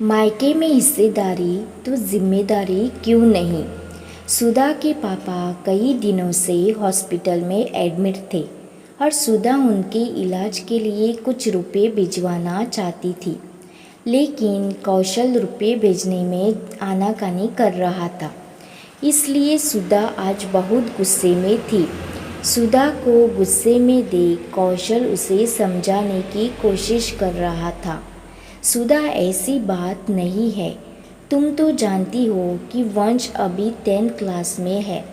मायके में हिस्सेदारी तो जिम्मेदारी क्यों नहीं। सुधा के पापा कई दिनों से हॉस्पिटल में एडमिट थे और सुधा उनके इलाज के लिए कुछ रुपए भिजवाना चाहती थी, लेकिन कौशल रुपए भेजने में आनाकानी कर रहा था। इसलिए सुधा आज बहुत गुस्से में थी। सुधा को गुस्से में देख कौशल उसे समझाने की कोशिश कर रहा था। सुधा, ऐसी बात नहीं है। तुम तो जानती हो कि वंश अभी 10th क्लास में है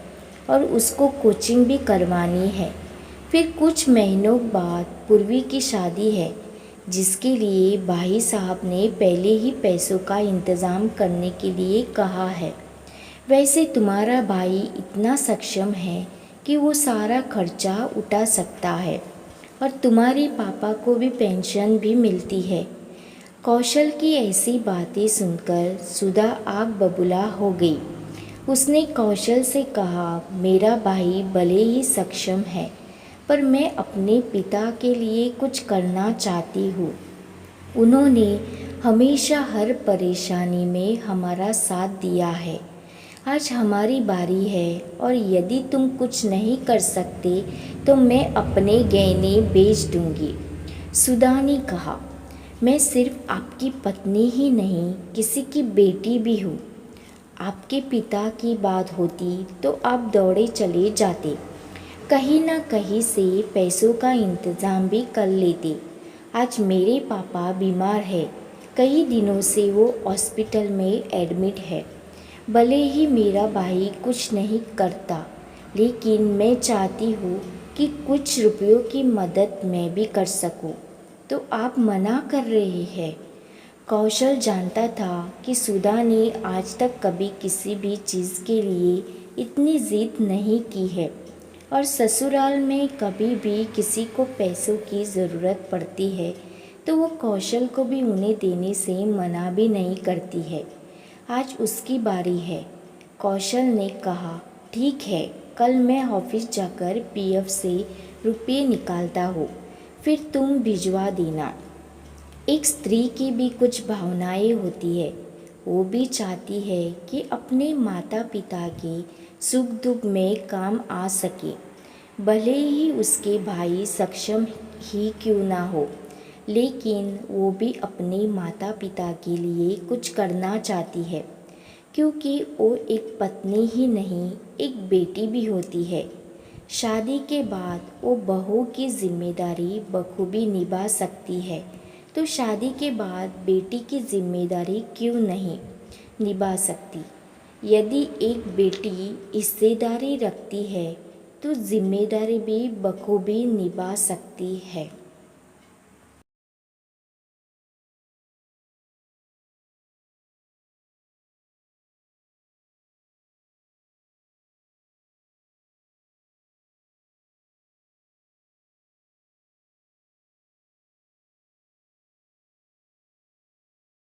और उसको कोचिंग भी करवानी है। फिर कुछ महीनों बाद पूर्वी की शादी है, जिसके लिए भाई साहब ने पहले ही पैसों का इंतज़ाम करने के लिए कहा है। वैसे तुम्हारा भाई इतना सक्षम है कि वो सारा खर्चा उठा सकता है और तुम्हारे पापा को भी पेंशन भी मिलती है। कौशल की ऐसी बातें सुनकर सुधा आग बबूला हो गई। उसने कौशल से कहा, मेरा भाई भले ही सक्षम है, पर मैं अपने पिता के लिए कुछ करना चाहती हूँ। उन्होंने हमेशा हर परेशानी में हमारा साथ दिया है। आज हमारी बारी है और यदि तुम कुछ नहीं कर सकते तो मैं अपने गहने बेच दूंगी। सुधा ने कहा, मैं सिर्फ आपकी पत्नी ही नहीं, किसी की बेटी भी हूँ। आपके पिता की बात होती तो आप दौड़े चले जाते, कहीं ना कहीं से पैसों का इंतज़ाम भी कर लेते। आज मेरे पापा बीमार है, कई दिनों से वो हॉस्पिटल में एडमिट है। भले ही मेरा भाई कुछ नहीं करता, लेकिन मैं चाहती हूँ कि कुछ रुपयों की मदद मैं भी कर सकूँ। तो आप मना कर रहे हैं। कौशल जानता था कि सुधा ने आज तक कभी किसी भी चीज़ के लिए इतनी जिद नहीं की है और ससुराल में कभी भी किसी को पैसों की ज़रूरत पड़ती है तो वो कौशल को भी उन्हें देने से मना भी नहीं करती है। आज उसकी बारी है। कौशल ने कहा, ठीक है, कल मैं ऑफिस जाकर पीएफ से रुपये निकालता हूँ, फिर तुम भिजवा देना। एक स्त्री की भी कुछ भावनाएं होती है। वो भी चाहती है कि अपने माता पिता के सुख दुख में काम आ सके, भले ही उसके भाई सक्षम ही क्यों ना हो। लेकिन वो भी अपने माता पिता के लिए कुछ करना चाहती है, क्योंकि वो एक पत्नी ही नहीं, एक बेटी भी होती है। शादी के बाद वो बहू की जिम्मेदारी बखूबी निभा सकती है, तो शादी के बाद बेटी की जिम्मेदारी क्यों नहीं निभा सकती। यदि एक बेटी हिस्सेदारी रखती है तो जिम्मेदारी भी बखूबी निभा सकती है।